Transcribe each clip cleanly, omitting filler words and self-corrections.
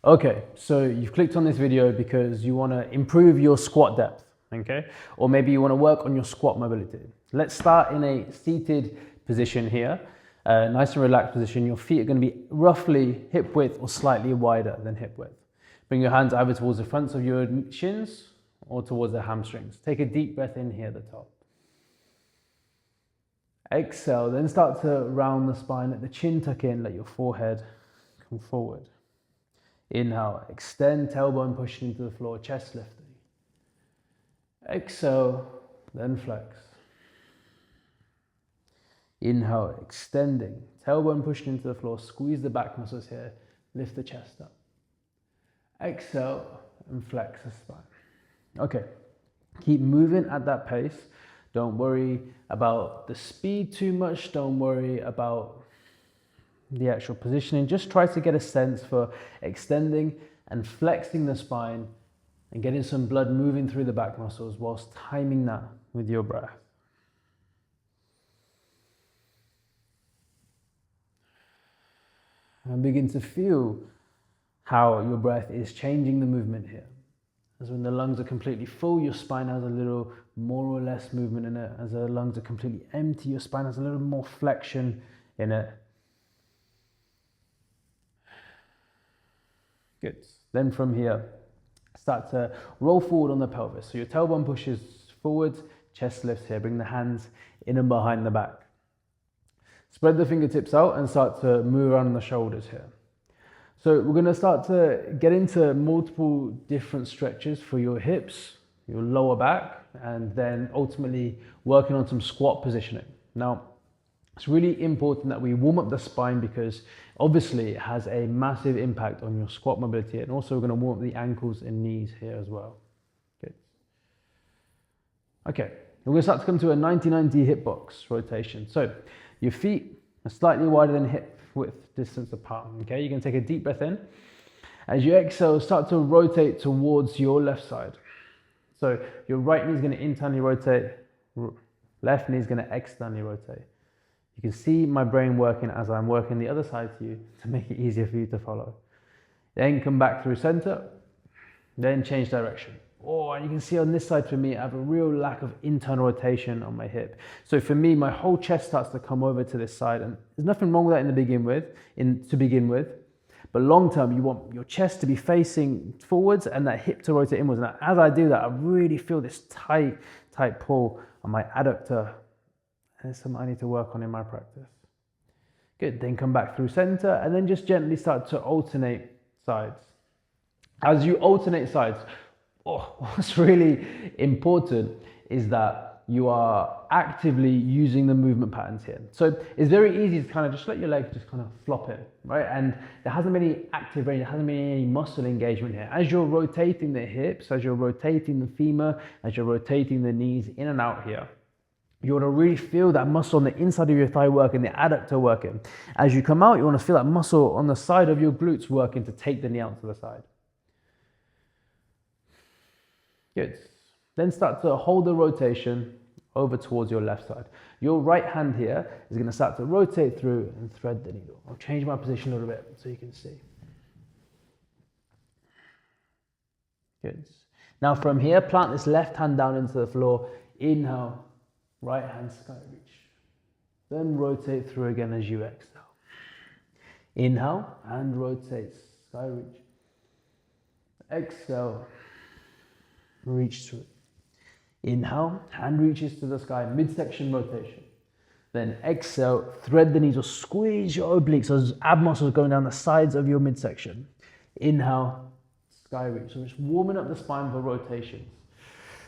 Okay, so you've clicked on this video because you want to improve your squat depth, okay? Or maybe you want to work on your squat mobility. Let's start in a seated position here, nice and relaxed position. Your feet are going to be roughly hip width or slightly wider than hip width. Bring your hands either towards the fronts of your shins or towards the hamstrings. Take a deep breath in here at the top. Exhale, then start to round the spine, let the chin tuck in, let your forehead come forward. Inhale, extend, tailbone pushing into the floor, chest lifting. Exhale, then flex. Inhale, extending, tailbone pushing into the floor, squeeze the back muscles here, lift the chest up. Exhale, and flex the spine. Okay, keep moving at that pace. Don't worry about the speed too much. Don't worry about the actual positioning. Just try to get a sense for extending and flexing the spine and getting some blood moving through the back muscles whilst timing that with your breath. And begin to feel how your breath is changing the movement here. As when the lungs are completely full, your spine has a little more or less movement in it. As the lungs are completely empty, your spine has a little more flexion in it. Good. Then from here, start to roll forward on the pelvis. So your tailbone pushes forward, chest lifts here. Bring the hands in and behind the back. Spread the fingertips out and start to move around the shoulders here. So we're going to start to get into multiple different stretches for your hips, your lower back, and then ultimately working on some squat positioning. Now, it's really important that we warm up the spine because obviously it has a massive impact on your squat mobility, and also we're going to warm up the ankles and knees here as well. Good. Okay, we're going to start to come to a 90-90 hip box rotation. So your feet are slightly wider than hip width distance apart. Okay, you're going to take a deep breath in. As you exhale, start to rotate towards your left side. So your right knee is going to internally rotate, left knee is going to externally rotate. You can see my brain working as I'm working the other side to you to make it easier for you to follow. Then come back through center, then change direction. Oh, and you can see on this side for me, I have a real lack of internal rotation on my hip. So for me, my whole chest starts to come over to this side, and there's nothing wrong with that to begin with. But long term, you want your chest to be facing forwards and that hip to rotate inwards. And as I do that, I really feel this tight pull on my adductor. And it's something I need to work on in my practice. Good, then come back through center and then just gently start to alternate sides. As you alternate sides, what's really important is that you are actively using the movement patterns here. So it's very easy to kind of just let your legs just kind of flop in, right? And there hasn't been any active range, there hasn't been any muscle engagement here. As you're rotating the hips, as you're rotating the femur, as you're rotating the knees in and out here, you want to really feel that muscle on the inside of your thigh working, the adductor working. As you come out, you want to feel that muscle on the side of your glutes working to take the knee out to the side. Good. Then start to hold the rotation over towards your left side. Your right hand here is going to start to rotate through and thread the needle. I'll change my position a little bit so you can see. Good. Now from here, plant this left hand down into the floor. Inhale, right hand sky reach. Then rotate through again as you exhale. Inhale, hand rotates, sky reach. Exhale, reach through. Inhale, hand reaches to the sky, midsection rotation. Then exhale, thread the knees or squeeze your obliques, those ab muscles going down the sides of your midsection. Inhale, sky reach. So just warming up the spine for rotations.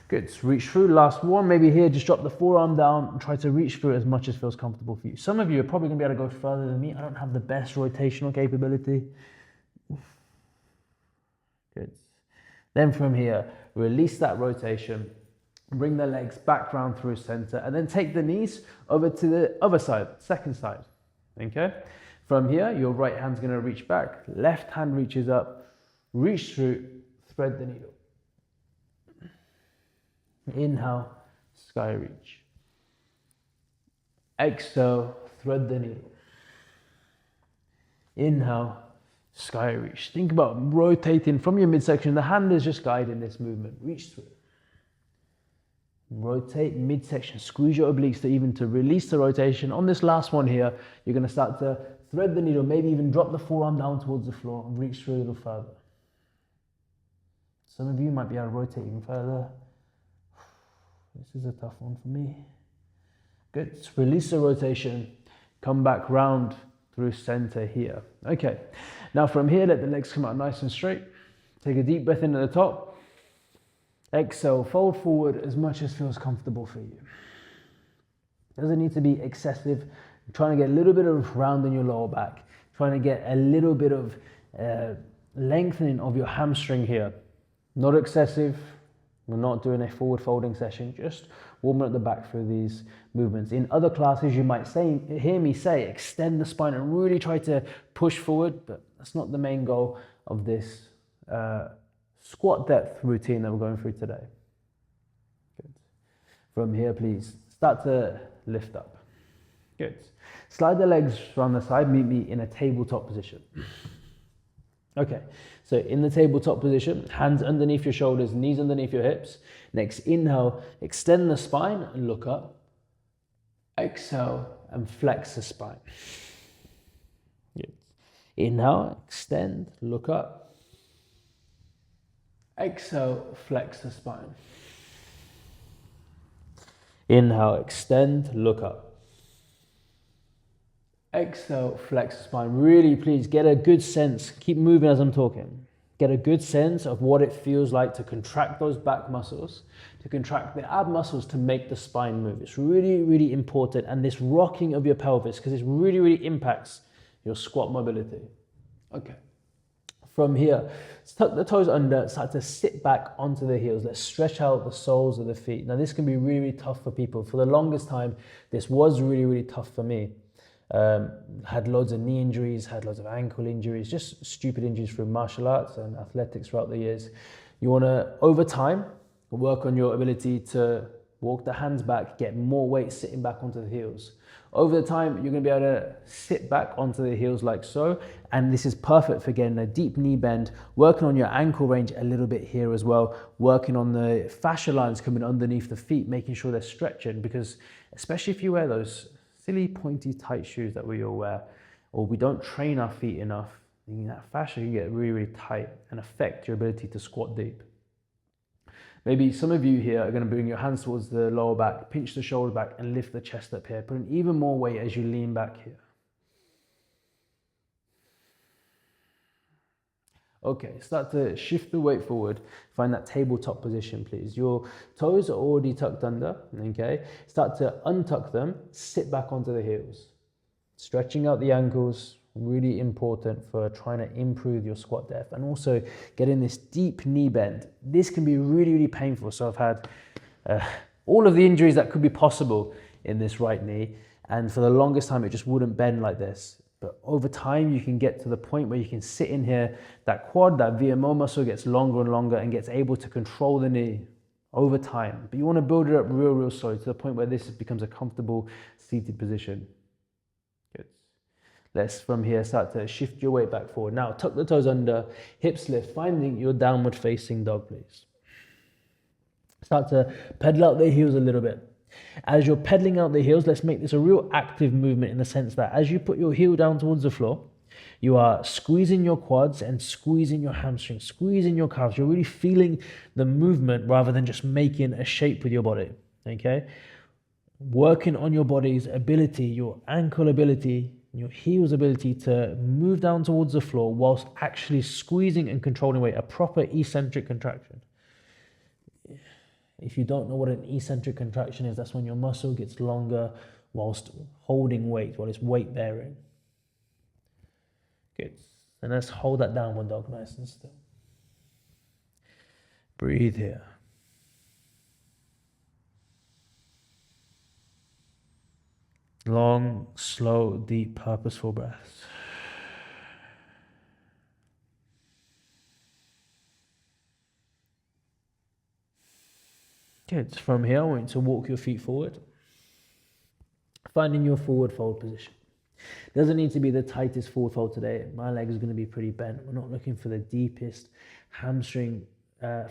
Good, reach through, last one. Maybe here, just drop the forearm down and try to reach through as much as feels comfortable for you. Some of you are probably gonna be able to go further than me. I don't have the best rotational capability. Good. Then from here, release that rotation, bring the legs back round through center, and then take the knees over to the other side, second side, okay? From here, your right hand's gonna reach back, left hand reaches up, reach through, thread the needle. Inhale, sky reach. Exhale, thread the needle. Inhale, sky reach. Think about rotating from your midsection. The hand is just guiding this movement. Reach through. Rotate midsection. Squeeze your obliques to release the rotation. On this last one here, you're going to start to thread the needle, maybe even drop the forearm down towards the floor and reach through a little further. Some of you might be able to rotate even further. This is a tough one for me. Good. So release the rotation. Come back round through center here. Okay. Now from here, let the legs come out nice and straight. Take a deep breath in at the top. Exhale, fold forward as much as feels comfortable for you. Doesn't need to be excessive. You're trying to get a little bit of round in your lower back. Trying to get a little bit of lengthening of your hamstring here. Not excessive. We're not doing a forward folding session, just warming up the back through these movements. In other classes, you might hear me say, extend the spine and really try to push forward, but that's not the main goal of this squat depth routine that we're going through today. Good. From here, please, start to lift up. Good. Slide the legs around the side, meet me in a tabletop position. Okay, so in the tabletop position, hands underneath your shoulders, knees underneath your hips. Next, inhale, extend the spine and look up. Exhale and flex the spine. Good. Inhale, extend, look up. Exhale, flex the spine. Inhale, extend, look up. Exhale, flex the spine. Really, please get a good sense. Keep moving as I'm talking. Get a good sense of what it feels like to contract those back muscles, to contract the ab muscles to make the spine move. It's really, really important. And this rocking of your pelvis, because it really, really impacts your squat mobility. Okay. From here, let's tuck the toes under, start to sit back onto the heels. Let's stretch out the soles of the feet. Now, this can be really, really tough for people. For the longest time, this was really, really tough for me. Had loads of knee injuries, had loads of ankle injuries, just stupid injuries through martial arts and athletics throughout the years. You want to, over time, work on your ability to walk the hands back, get more weight sitting back onto the heels. Over the time, you're going to be able to sit back onto the heels like so. And this is perfect for getting a deep knee bend, working on your ankle range a little bit here as well, working on the fascia lines coming underneath the feet, making sure they're stretching, because especially if you wear those silly pointy tight shoes that we all wear, or we don't train our feet enough, that fascia can get really, really tight and affect your ability to squat deep. Maybe some of you here are going to bring your hands towards the lower back, pinch the shoulder back and lift the chest up here. Put in even more weight as you lean back here. Okay, start to shift the weight forward. Find that tabletop position, please. Your toes are already tucked under, okay? Start to untuck them, sit back onto the heels. Stretching out the ankles, really important for trying to improve your squat depth and also getting this deep knee bend. This can be really, really painful. So I've had all of the injuries that could be possible in this right knee. And for the longest time, it just wouldn't bend like this. But over time, you can get to the point where you can sit in here, that quad, that VMO muscle gets longer and longer and gets able to control the knee over time. But you want to build it up real, real slow to the point where this becomes a comfortable seated position. Good. Let's, from here, start to shift your weight back forward. Now, tuck the toes under, hips lift, finding your downward facing dog, please. Start to pedal out the heels a little bit. As you're pedaling out the heels, let's make this a real active movement in the sense that as you put your heel down towards the floor, you are squeezing your quads and squeezing your hamstrings, squeezing your calves. You're really feeling the movement rather than just making a shape with your body, okay? Working on your body's ability, your ankle ability, your heels ability to move down towards the floor whilst actually squeezing and controlling weight, a proper eccentric contraction. If you don't know what an eccentric contraction is, that's when your muscle gets longer whilst holding weight, while it's weight bearing. Good. And let's hold that downward dog nice and still. Breathe here. Long, slow, deep, purposeful breaths. Good. From here, I want you to walk your feet forward, finding your forward fold position. Doesn't need to be the tightest fourth hold today. My leg is going to be pretty bent. We're not looking for the deepest hamstring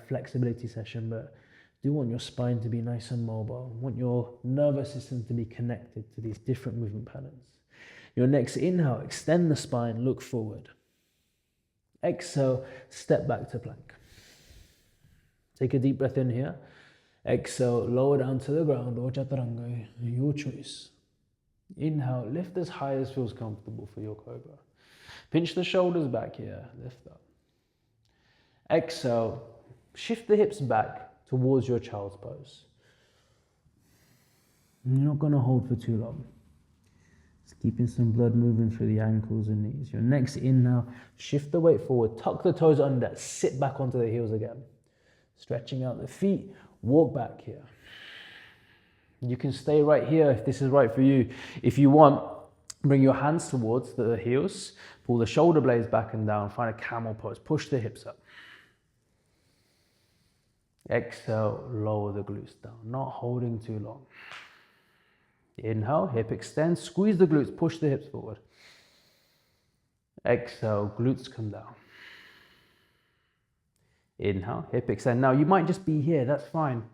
flexibility session, but do want your spine to be nice and mobile. Want your nervous system to be connected to these different movement patterns. Your next inhale, extend the spine, look forward. Exhale, step back to plank. Take a deep breath in here. Exhale, lower down to the ground or chaturanga, your choice. Inhale, lift as high as feels comfortable for your cobra. Pinch the shoulders back here, lift up. Exhale, shift the hips back towards your child's pose. You're not going to hold for too long. Just keeping some blood moving through the ankles and knees. Your next inhale, shift the weight forward, tuck the toes under, sit back onto the heels again. Stretching out the feet, walk back here. You can stay right here if this is right for you. If you want, bring your hands towards the heels, pull the shoulder blades back and down, find a camel pose, push the hips up. Exhale, lower the glutes down, not holding too long. Inhale, hip extend, squeeze the glutes, push the hips forward. Exhale, glutes come down. Inhale, hip extend. Now you might just be here, that's fine.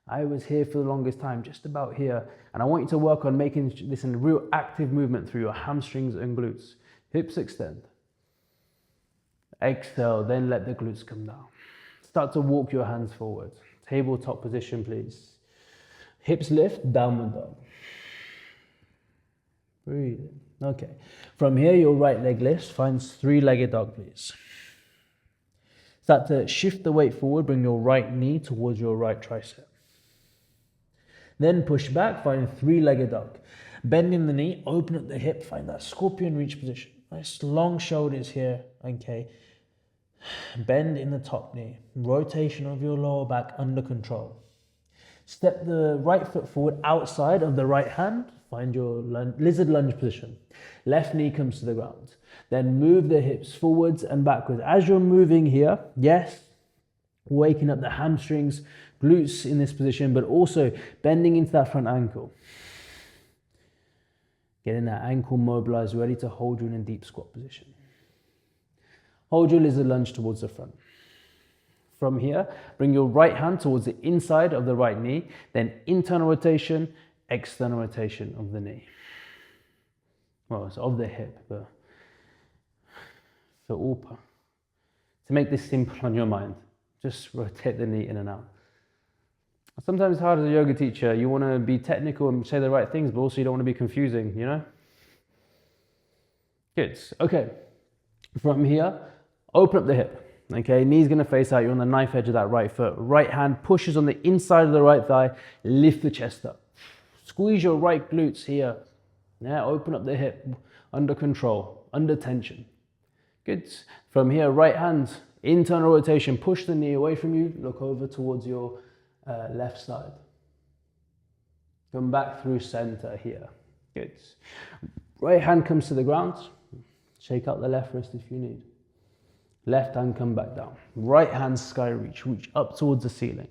I was here for the longest time, just about here. And I want you to work on making this a real active movement through your hamstrings and glutes. Hips extend. Exhale, then let the glutes come down. Start to walk your hands forward. Tabletop position, please. Hips lift, downward dog. Breathe in. Okay. From here, your right leg lifts, finds three-legged dog, please. Start to shift the weight forward, bring your right knee towards your right tricep. Then push back, find three-legged dog. Bending the knee, open up the hip, find that scorpion reach position. Nice long shoulders here, okay. Bend in the top knee. Rotation of your lower back under control. Step the right foot forward outside of the right hand. Find your lizard lunge position. Left knee comes to the ground. Then move the hips forwards and backwards. As you're moving here, yes, waking up the hamstrings, glutes in this position, but also bending into that front ankle. Getting that ankle mobilized, ready to hold you in a deep squat position. Hold your lizard lunge towards the front. From here, bring your right hand towards the inside of the right knee, then internal rotation, external rotation of the knee. Well, it's of the hip, but to make this simple on your mind, just rotate the knee in and out. Sometimes it's hard as a yoga teacher. You want to be technical and say the right things, but also you don't want to be confusing, you know? Good. Okay. From here, open up the hip. Okay, knee's going to face out. You're on the knife edge of that right foot. Right hand pushes on the inside of the right thigh. Lift the chest up. Squeeze your right glutes here. Yeah, open up the hip. Under control. Under tension. Good. From here, right hand, internal rotation. Push the knee away from you. Look over towards your left side. Come back through center here. Good. Right hand comes to the ground. Shake out the left wrist if you need. Left hand come back down. Right hand sky reach. Reach up towards the ceiling.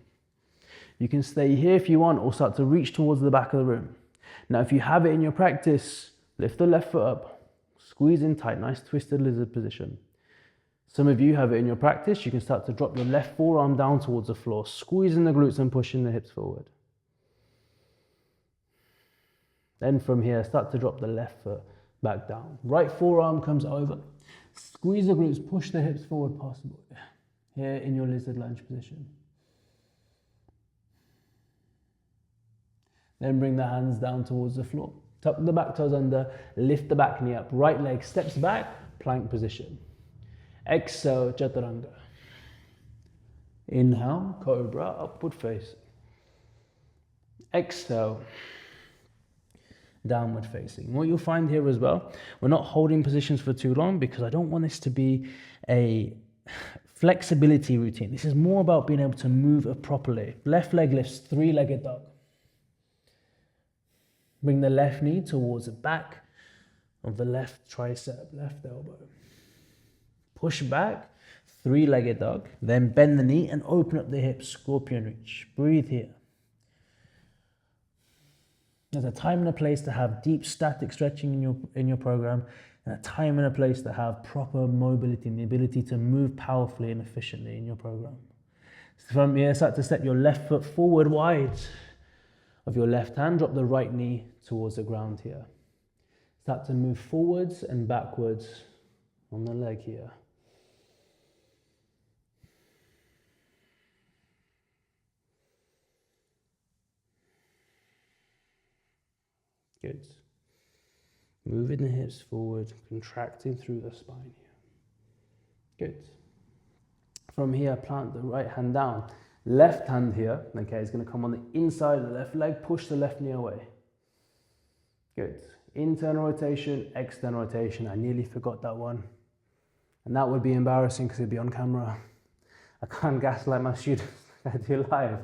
You can stay here if you want or start to reach towards the back of the room. Now if you have it in your practice, lift the left foot up. Squeeze in tight. Nice twisted lizard position. Some of you have it in your practice. You can start to drop your left forearm down towards the floor. Squeezing the glutes and pushing the hips forward. Then from here, start to drop the left foot back down. Right forearm comes over. Squeeze the glutes, push the hips forward possible. Here in your lizard lunge position. Then bring the hands down towards the floor. Tuck the back toes under, lift the back knee up. Right leg steps back, plank position. Exhale, chaturanga. Inhale, cobra, upward facing. Exhale, downward facing. What you'll find here as well, we're not holding positions for too long because I don't want this to be a flexibility routine. This is more about being able to move it properly. Left leg lifts, three-legged dog. Bring the left knee towards the back of the left tricep, left elbow. Push back, three-legged dog. Then bend the knee and open up the hips, scorpion reach. Breathe here. There's a time and a place to have deep static stretching in your program, and a time and a place to have proper mobility and the ability to move powerfully and efficiently in your program. So from here, start to step your left foot forward wide of your left hand, drop the right knee towards the ground here. Start to move forwards and backwards on the leg here. Good. Moving the hips forward, contracting through the spine here. Good. From here, plant the right hand down. Left hand here, okay, is going to come on the inside of the left leg, push the left knee away. Good. Internal rotation, external rotation. I nearly forgot that one. And that would be embarrassing because it'd be on camera. I can't gaslight my students like I do live.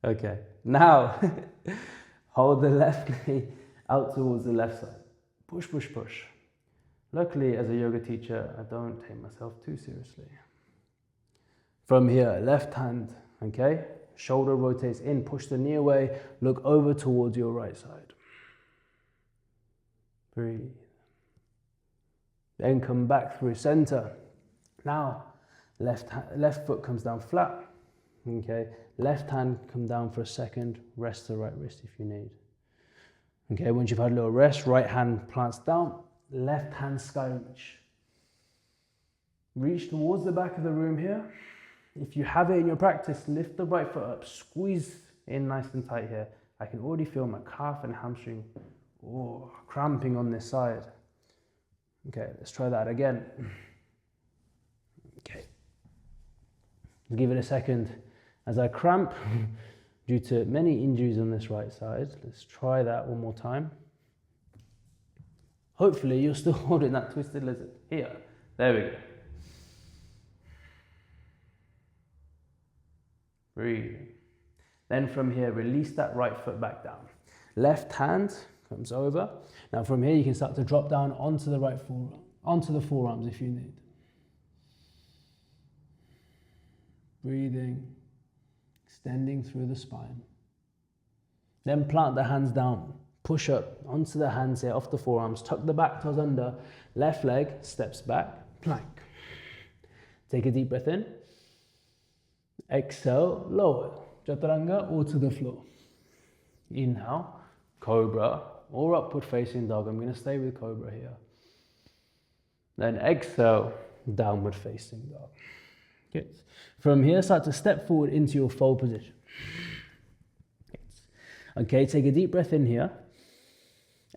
Okay, now hold the left knee out towards the left side. Push, push, push. Luckily, as a yoga teacher, I don't take myself too seriously. From here, left hand, okay? Shoulder rotates in, push the knee away, look over towards your right side. Breathe. Then come back through center. Now, left foot comes down flat, okay? Left hand come down for a second, rest the right wrist if you need. Okay, once you've had a little rest, right hand plants down, left hand sky reach. Reach towards the back of the room here. If you have it in your practice, lift the right foot up, squeeze in nice and tight here. I can already feel my calf and hamstring cramping on this side. Okay, let's try that again. Okay. Give it a second. As I cramp, due to many injuries on this right side, let's try that one more time. Hopefully you're still holding that twisted lizard. Here, there we go. Breathe. Then from here, release that right foot back down. Left hand comes over. Now from here, you can start to drop down onto the right forearm, onto the forearms if you need. Breathing, extending through the spine. Then plant the hands down. Push up onto the hands here, off the forearms. Tuck the back toes under. Left leg steps back, plank. Take a deep breath in. Exhale, lower. Chaturanga or to the floor. Inhale, cobra or upward facing dog. I'm going to stay with cobra here. Then exhale, downward facing dog. Good. From here, start to step forward into your fold position. Okay, take a deep breath in here.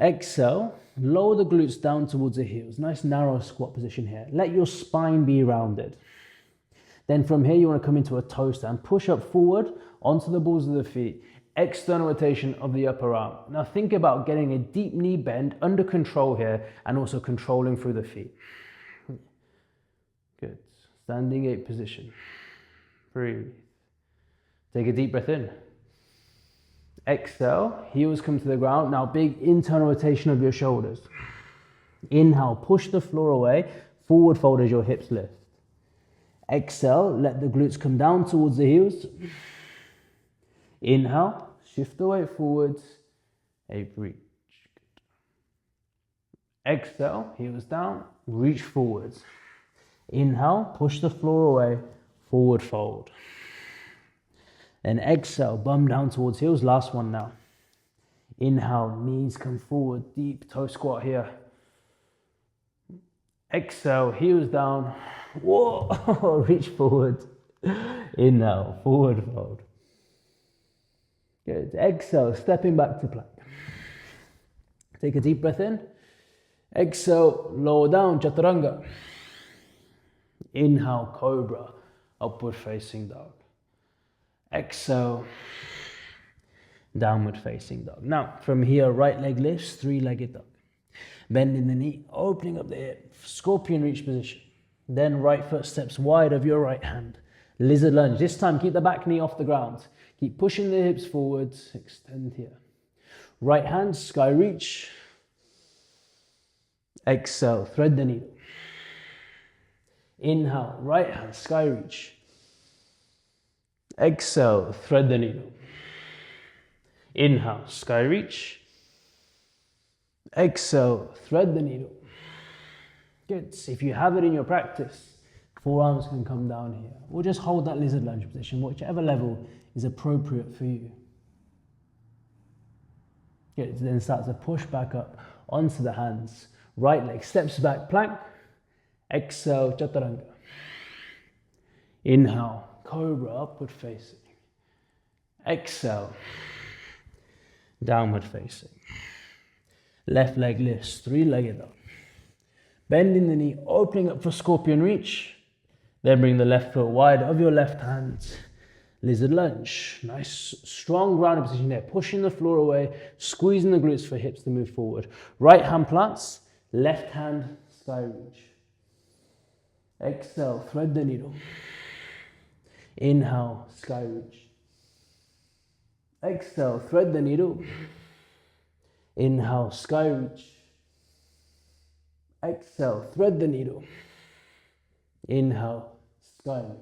Exhale, lower the glutes down towards the heels. Nice narrow squat position here. Let your spine be rounded. Then from here, you want to come into a toe stand. Push up forward onto the balls of the feet. External rotation of the upper arm. Now think about getting a deep knee bend under control here and also controlling through the feet. Good. Standing 8 position. Breathe. Take a deep breath in. Exhale, heels come to the ground. Now big internal rotation of your shoulders. Inhale, push the floor away. Forward fold as your hips lift. Exhale, let the glutes come down towards the heels. Inhale, shift the weight forwards. A reach. Exhale, heels down, reach forwards. Inhale, push the floor away, forward fold. Then exhale, bum down towards heels. Last one now. Inhale, knees come forward, deep toe squat here. Exhale, heels down. Whoa, reach forward. Inhale, forward fold. Good. Exhale, stepping back to plank. Take a deep breath in. Exhale, lower down, chaturanga. Inhale, cobra, upward facing dog. Exhale, downward facing dog. Now, from here, right leg lifts, 3-legged dog. Bending the knee, opening up the hip, scorpion reach position. Then right foot steps wide of your right hand. Lizard lunge. This time, keep the back knee off the ground. Keep pushing the hips forwards. Extend here. Right hand, sky reach. Exhale, thread the needle. Inhale, right hand, sky reach. Exhale, thread the needle. Inhale, sky reach. Exhale, thread the needle. Good. If you have it in your practice, forearms can come down here. Or just hold that lizard lunge position, whichever level is appropriate for you. Good. Then start to push back up onto the hands. Right leg steps back, plank. Exhale, chaturanga. Inhale, cobra, upward facing. Exhale, downward facing. Left leg lifts, three-legged up. Bending the knee, opening up for scorpion reach. Then bring the left foot wide of your left hand. Lizard lunge. Nice, strong grounded position there. Pushing the floor away, squeezing the glutes for hips to move forward. Right hand plants, left hand sky reach. Exhale, thread the needle. Inhale, sky reach. Exhale, thread the needle. Inhale, sky reach. Exhale, thread the needle. Inhale, sky reach.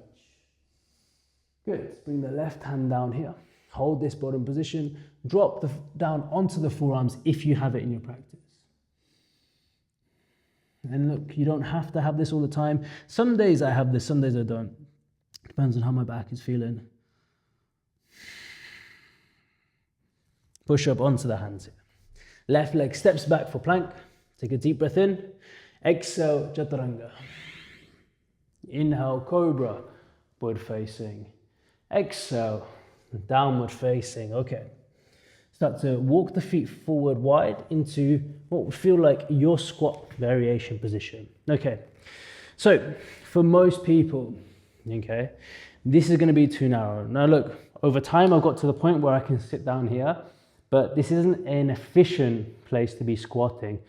Good. Bring the left hand down here. Hold this bottom position. Drop down onto the forearms if you have it in your practice. And look, you don't have to have this all the time. Some days I have this, some days I don't. Depends on how my back is feeling. Push up onto the hands here. Left leg steps back for plank. Take a deep breath in. Exhale, chaturanga. Inhale, cobra, upward facing. Exhale, downward facing. Okay. Start to walk the feet forward wide into what would feel like your squat variation position. Okay. So for most people, okay, this is going to be too narrow. Now look, over time I've got to the point where I can sit down here, but this isn't an efficient place to be squatting.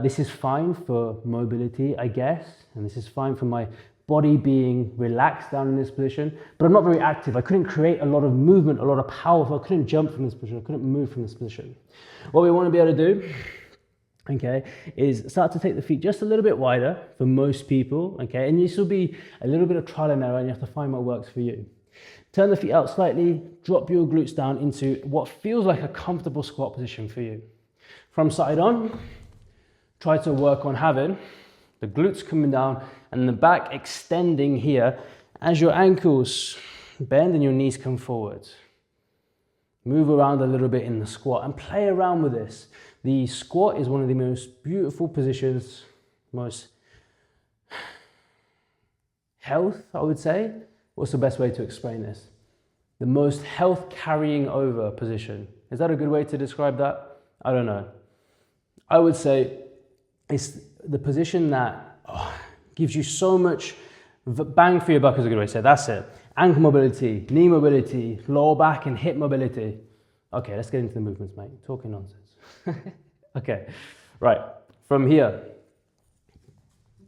This is fine for mobility, I guess, and this is fine for my body being relaxed down in this position, but I'm not very active. I couldn't create a lot of movement, a lot of power. I couldn't jump from this position. I couldn't move from this position. What we want to be able to do, okay, is start to take the feet just a little bit wider for most people, okay, and this will be a little bit of trial and error, and you have to find what works for you. Turn the feet out slightly, drop your glutes down into what feels like a comfortable squat position for you. From side on, try to work on having the glutes coming down and the back extending here as your ankles bend and your knees come forward. Move around a little bit in the squat and play around with this. The squat is one of the most beautiful positions, most health, I would say. What's the best way to explain this? The most health carrying over position. Is that a good way to describe that? I don't know. I would say it's the position that gives you so much bang for your buck, is a good way to say it. That's it. Ankle mobility, knee mobility, lower back and hip mobility. Okay, let's get into the movements, mate. Talking nonsense. Okay, right. From here,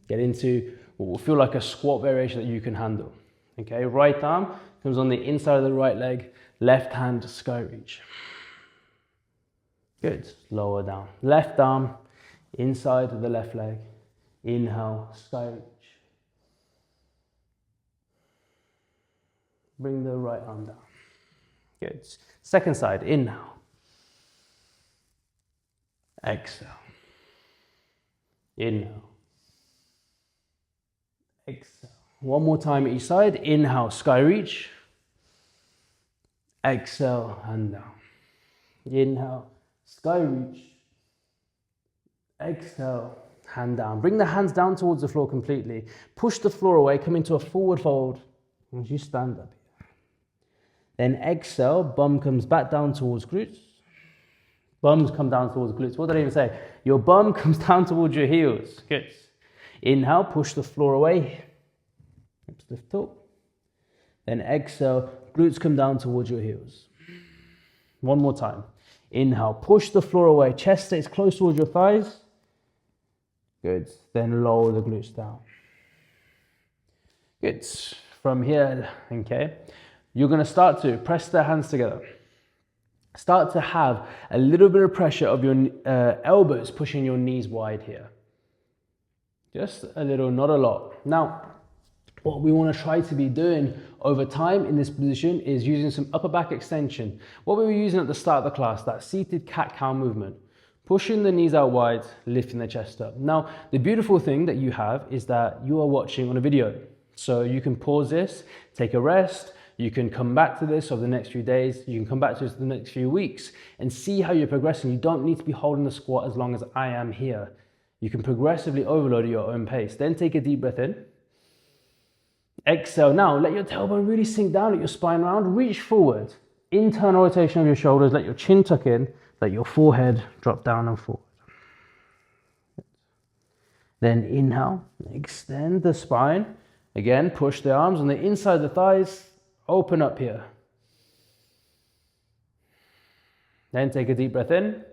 get into what will feel like a squat variation that you can handle. Okay, right arm comes on the inside of the right leg, left hand sky reach. Good, lower down. Left arm, inside of the left leg, inhale, sky reach. Bring the right arm down. Good. Second side, inhale. Exhale. Inhale. Exhale. One more time each side. Inhale, sky reach. Exhale, hand down. Inhale, sky reach. Exhale, hand down. Bring the hands down towards the floor completely. Push the floor away, come into a forward fold as you stand up here. Then exhale, bum comes back down towards glutes. Bums come down towards glutes. What did I even say? Your bum comes down towards your heels. Good. Inhale, push the floor away. Hips lift up. Then exhale, glutes come down towards your heels. One more time. Inhale, push the floor away. Chest stays close towards your thighs. Good. Then lower the glutes down. Good. From here, okay, you're going to start to press the hands together. Start to have a little bit of pressure of your elbows pushing your knees wide here. Just a little, not a lot. Now, what we want to try to be doing over time in this position is using some upper back extension. What we were using at the start of the class, that seated cat-cow movement. Pushing the knees out wide, lifting the chest up. Now, the beautiful thing that you have is that you are watching on a video. So you can pause this, take a rest, you can come back to this over the next few days, you can come back to this the next few weeks and see how you're progressing. You don't need to be holding the squat as long as I am here. You can progressively overload at your own pace. Then take a deep breath in. Exhale. Now, let your tailbone really sink down, let your spine round, reach forward. Internal rotation of your shoulders, let your chin tuck in. Let your forehead drop down and forward. Then inhale, extend the spine. Again, push the arms on the inside of the thighs, open up here. Then take a deep breath in.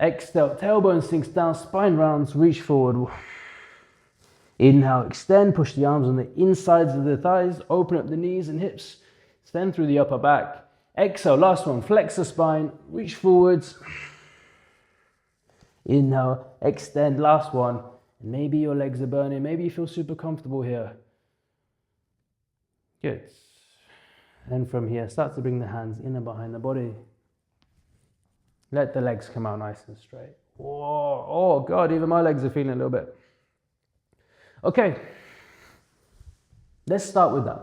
Exhale, tailbone sinks down, spine rounds, reach forward. Inhale, extend, push the arms on the insides of the thighs, open up the knees and hips, extend through the upper back. Exhale, last one, flex the spine, reach forwards. Inhale, extend, last one. And maybe your legs are burning, maybe you feel super comfortable here. Good. And from here, start to bring the hands in and behind the body. Let the legs come out nice and straight. Whoa, oh God, even my legs are feeling a little bit. Okay, let's start with that.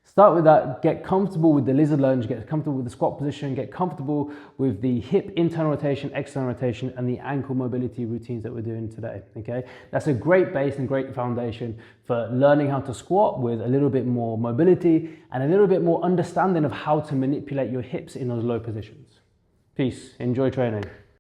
Start with that, get comfortable with the lizard lunge, get comfortable with the squat position, get comfortable with the hip internal rotation, external rotation, and the ankle mobility routines that we're doing today, okay? That's a great base and great foundation for learning how to squat with a little bit more mobility and a little bit more understanding of how to manipulate your hips in those low positions. Peace, enjoy training.